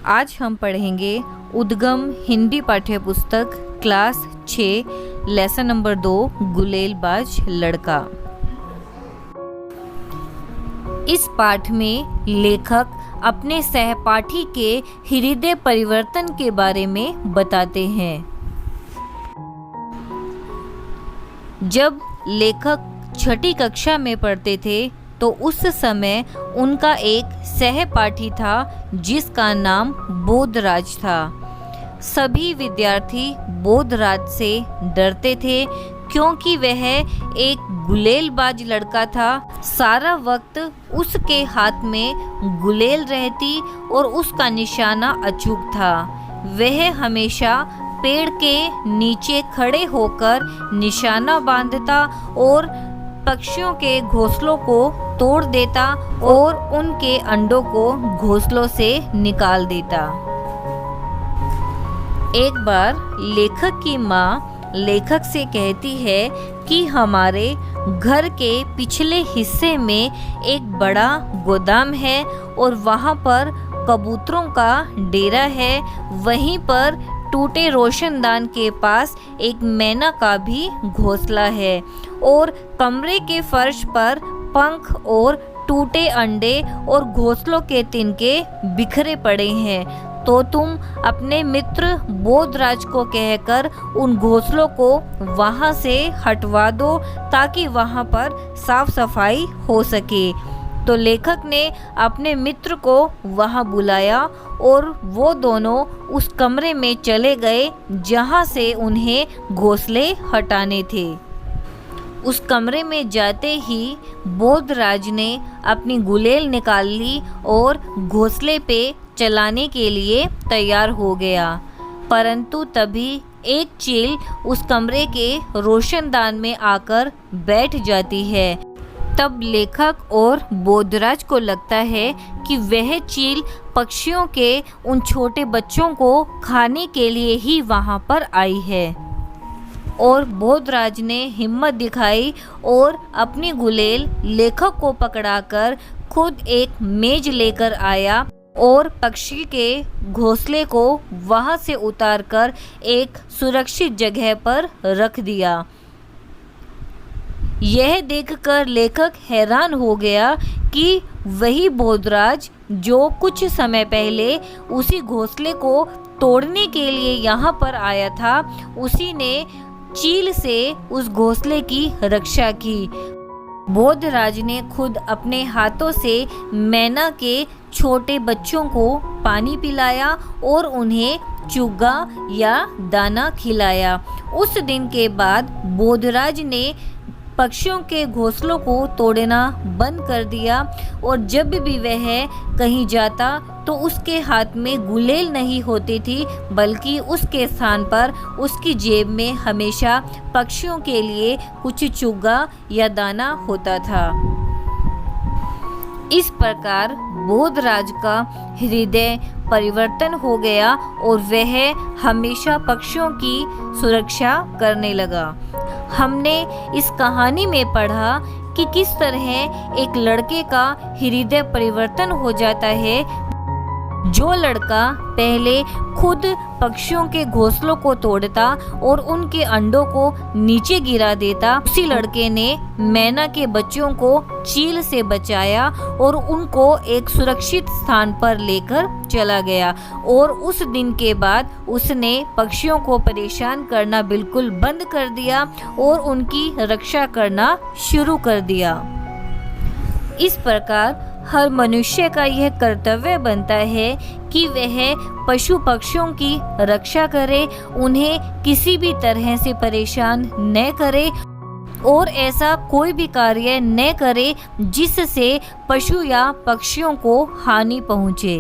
आज हम पढ़ेंगे उद्गम हिंदी पाठ्य पुस्तक क्लास 6 लेसन नंबर 2 गुलेलबाज लड़का। इस पाठ में लेखक अपने सहपाठी के हृदय परिवर्तन के बारे में बताते हैं। जब लेखक छठी कक्षा में पढ़ते थे तो उस समय उनका एक सहपाठी था जिसका नाम बोधराज था। सभी विद्यार्थी बोधराज से डरते थे क्योंकि वह एक गुलेलबाज लड़का था। सारा वक्त उसके हाथ में गुलेल रहती और उसका निशाना अचूक था। वह हमेशा पेड़ के नीचे खड़े होकर निशाना बांधता और पक्षियों के घोंसलों को तोड़ देता और उनके अंडों को घोंसलों से निकाल देता। एक बार लेखक की माँ लेखक से कहती है कि हमारे घर के पिछले हिस्से में एक बड़ा गोदाम है और वहाँ पर कबूतरों का डेरा है। वहीं पर टूटे रोशनदान के पास एक मैना का भी घोंसला है और कमरे के फर्श पर पंख और टूटे अंडे और घोंसलों के तिनके बिखरे पड़े हैं। तो तुम अपने मित्र बोधराज को कहकर उन घोंसलों को वहाँ से हटवा दो ताकि वहाँ पर साफ सफाई हो सके। तो लेखक ने अपने मित्र को वहाँ बुलाया और वो दोनों उस कमरे में चले गए जहाँ से उन्हें घोंसले हटाने थे। उस कमरे में जाते ही बोधराज ने अपनी गुलेल निकाल ली और घोंसले पे चलाने के लिए तैयार हो गया। परंतु तभी एक चील उस कमरे के रोशनदान में आकर बैठ जाती है। तब लेखक और बोधराज को लगता है कि वह चील पक्षियों के उन छोटे बच्चों को खाने के लिए ही वहाँ पर आई है। और बोधराज ने हिम्मत दिखाई और अपनी गुलेल लेखक को पकड़ाकर खुद एक मेज लेकर आया और पक्षी के घोंसले को वहाँ से उतारकर एक सुरक्षित जगह पर रख दिया। यह देखकर लेखक हैरान हो गया कि वही बोधराज जो कुछ समय पहले उसी घोंसले को तोड़ने के लिए यहाँ पर आया था, उसी ने चील से उस घोंसले की रक्षा की। बोधराज ने खुद अपने हाथों से मैना के छोटे बच्चों को पानी पिलाया और उन्हें चुग्गा या दाना खिलाया। उस दिन के बाद बोधराज ने पक्षियों के घोंसलों को तोड़ना बंद कर दिया और जब भी वह कहीं जाता तो उसके हाथ में गुलेल नहीं होती थी, बल्कि उसके स्थान पर उसकी जेब में हमेशा पक्षियों के लिए कुछ चुग्गा या दाना होता था। इस प्रकार बोधराज का हृदय परिवर्तन हो गया और वह हमेशा पक्षियों की सुरक्षा करने लगा। हमने इस कहानी में पढ़ा कि किस तरह एक लड़के का हृदय परिवर्तन हो जाता है। जो लड़का पहले खुद पक्षियों के घोंसलों को तोड़ता और उनके अंडों को नीचे गिरा देता, उसी लड़के ने मैना के बच्चों को चील से बचाया और उनको एक सुरक्षित स्थान पर लेकर चला गया। और उस दिन के बाद उसने पक्षियों को परेशान करना बिल्कुल बंद कर दिया और उनकी रक्षा करना शुरू कर दिया। इस प्रकार हर मनुष्य का यह कर्तव्य बनता है कि वह पशु पक्षियों की रक्षा करे, उन्हें किसी भी तरह से परेशान न करे और ऐसा कोई भी कार्य न करे जिससे पशु या पक्षियों को हानि पहुँचे।